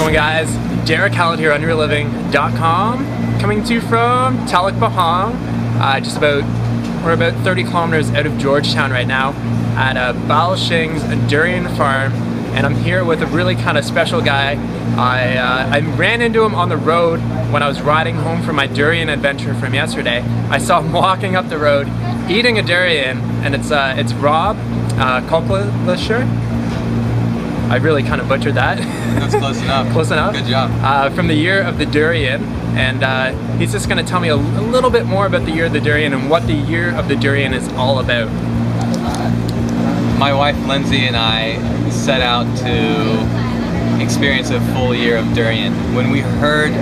going, guys? Derek Howlett here, unreallivinghq.com, coming to you from Taluk Bahang. We're about 30 kilometers out of Georgetown right now at Bao Sheng's durian farm, and I'm here with a really kind of special guy. I ran into him on the road when I was riding home from my durian adventure from yesterday. I saw him walking up the road, eating a durian, and it's Rob Kolklisher. I really kind of butchered that. That's close enough. Close enough? Good job. From the year of the durian, and he's just going to tell me a little bit more about the year of the durian and what the year of the durian is all about. My wife Lindsay and I set out to experience a full year of durian. When we heard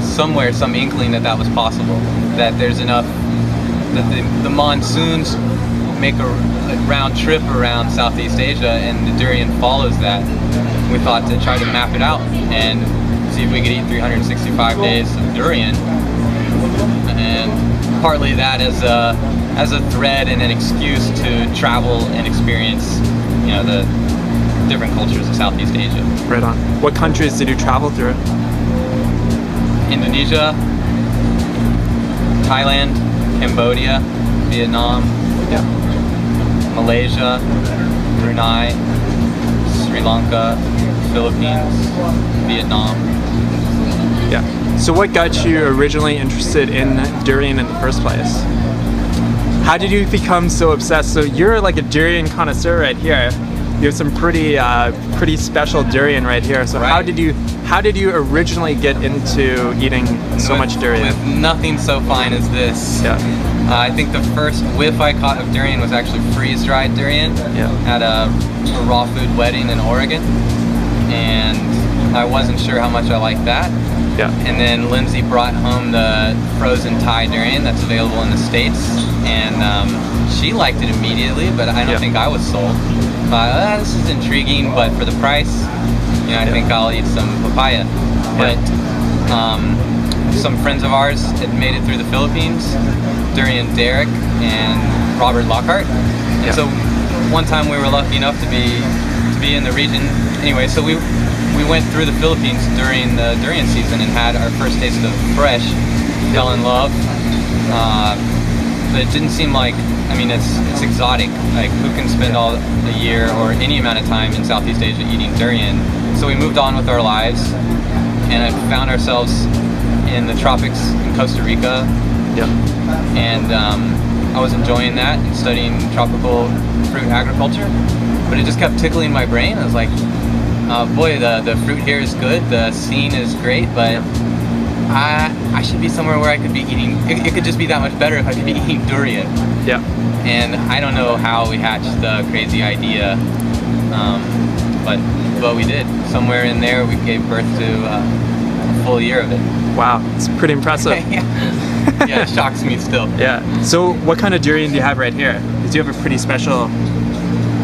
somewhere, some inkling that was possible, that there's enough, that the monsoons make a round trip around Southeast Asia and the durian follows that, we thought to try to map it out and see if we could eat 365 days of durian, and partly that as a thread and an excuse to travel and experience, you know, the different cultures of Southeast Asia. Right on. What countries did you travel through? Indonesia, Thailand, Cambodia, Vietnam, yeah, Malaysia, Brunei, Sri Lanka, Philippines, Vietnam. Yeah. So what got you originally interested in durian in the first place? How did you become so obsessed? So you're like a durian connoisseur right here. You have some pretty special durian right here. So right. How did you originally get into eating so much durian? With nothing so fine as this. Yeah. I think the first whiff I caught of durian was actually freeze-dried durian, yeah, at a raw food wedding in Oregon, and I wasn't sure how much I liked that. Yeah. And then Lindsay brought home the frozen Thai durian that's available in the States, and she liked it immediately, but I don't think I was sold. This is intriguing, but for the price, you know, I think I'll eat some papaya. But some friends of ours had made it through the Philippines during Derek and Robert Lockhart, and so one time we were lucky enough to be in the region. Anyway, so we went through the Philippines during the durian season and had our first taste of fresh. Fell in love, but it didn't seem like, I mean, it's exotic. Like, who can spend all a year or any amount of time in Southeast Asia eating durian? So we moved on with our lives, and I found ourselves in the tropics in Costa Rica. Yeah. And I was enjoying that and studying tropical fruit agriculture, but it just kept tickling my brain. I was like, boy, the fruit here is good, the scene is great, but I should be somewhere where I could be eating, it could just be that much better if I could be eating durian. Yeah. And I don't know how we hatched the crazy idea, but we did. Somewhere in there we gave birth to a full year of it. Wow, it's pretty impressive. Yeah, it shocks me still. Yeah. So what kind of durian do you have right here? Because you have a pretty special,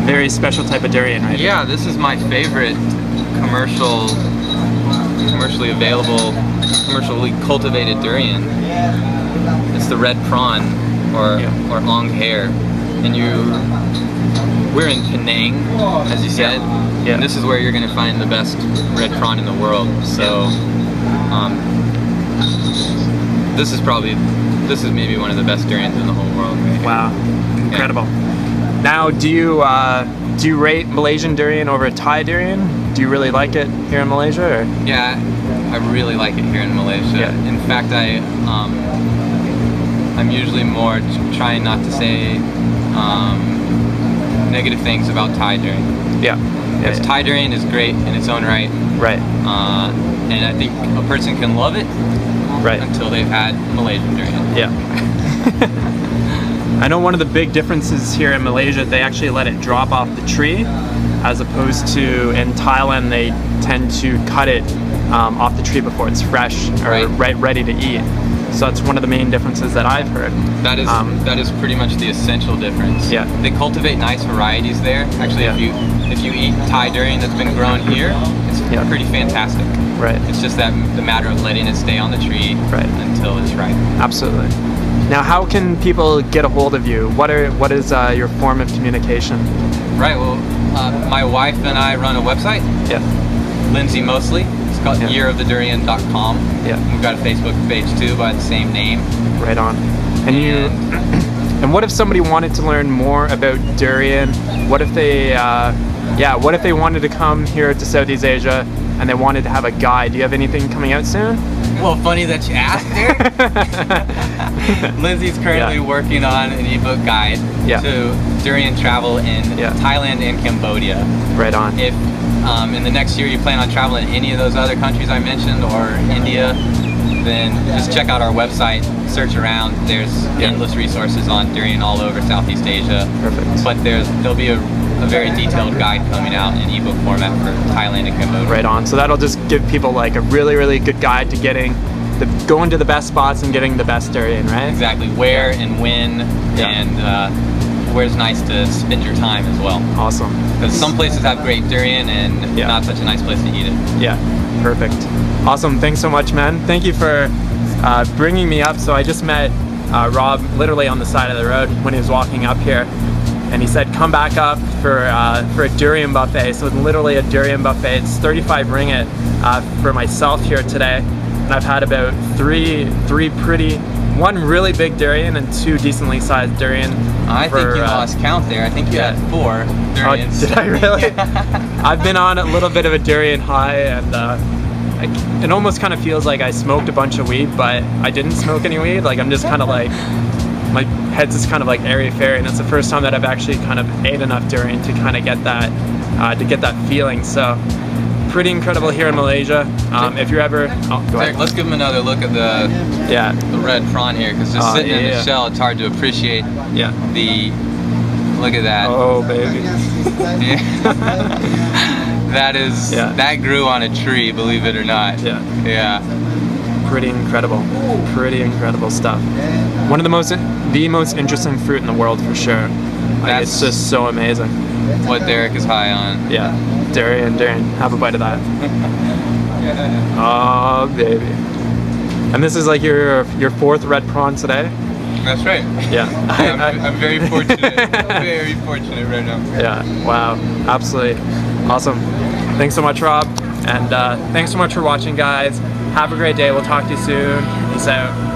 very special type of durian right here. Yeah, this is my favorite commercially available, commercially cultivated durian. It's the red prawn, or long hair. And we're in Penang, as you said, and this is where you're going to find the best red prawn in the world. So this is maybe one of the best durians in the whole world. Right? Wow, incredible. Yeah. Now, do you rate Malaysian durian over Thai durian? Do you really like it here in Malaysia? Or? Yeah, I really like it here in Malaysia. Yeah. In fact, I'm usually more trying not to say negative things about Thai durian. Yeah. Because Thai durian is great in its own right. Right. And I think a person can love it until they've had Malaysian durian. Yeah. I know one of the big differences here in Malaysia, they actually let it drop off the tree, as opposed to in Thailand, they tend to cut it off the tree before it's fresh or ready to eat. So that's one of the main differences that I've heard. That is pretty much the essential difference. Yeah. They cultivate nice varieties there. Actually, if you eat Thai durian that's been grown here, it's pretty fantastic. Right. It's just that the matter of letting it stay on the tree until it's ripe. Absolutely. Now, how can people get a hold of you? What is your form of communication? Right. Well, my wife and I run a website. Yeah. Lindsay mostly. It's called yearofthedurian.com. Yeah. We've got a Facebook page too by the same name. Right on. And you. And what if somebody wanted to learn more about durian? What if they, what if they wanted to come here to Southeast Asia and they wanted to have a guide? Do you have anything coming out soon? Well, funny that you asked there. Lindsay's currently working on an ebook guide to durian travel in Thailand and Cambodia. Right on. If in the next year you plan on traveling any of those other countries I mentioned or India, then just check out our website, search around. There's endless resources on durian all over Southeast Asia. Perfect. But there'll be a very detailed guide coming out in ebook format for Thailand and Cambodia. Right on. So that'll just give people like a really, really good guide to going to the best spots and getting the best durian, right? Exactly. Where and when and where's nice to spend your time as well. Awesome. Because some places have great durian and not such a nice place to eat it. Yeah. Perfect. Awesome. Thanks so much, man. Thank you for bringing me up. So I just met Rob literally on the side of the road when he was walking up here. And he said, come back up for a durian buffet. So it's literally a durian buffet. It's 35 ringgit for myself here today. And I've had about one really big durian and 2 decently sized durian. I think you lost count there. I think you had 4 durians. Oh, did I really? I've been on a little bit of a durian high, and it almost kind of feels like I smoked a bunch of weed, but I didn't smoke any weed. Like I'm just kind of like, my head's just kind of like airy-fairy, and it's the first time that I've actually kind of ate enough durian to kind of get that feeling. So pretty incredible here in Malaysia. If you're ever, go ahead. Let's give them another look at the red prawn here, because just sitting in the shell, it's hard to appreciate the. Look at that. Oh baby. That grew on a tree, believe it or not. Yeah. Pretty incredible stuff. One of the most interesting fruit in the world for sure. Like, it's just so amazing. What Derek is high on. Yeah, durian. Have a bite of that. Oh baby. And this is like your 4th red prawn today? That's right. Yeah. I'm very fortunate. Very fortunate right now. Yeah. Wow. Absolutely awesome. Thanks so much, Rob. And thanks so much for watching, guys. Have a great day. We'll talk to you soon. Peace out.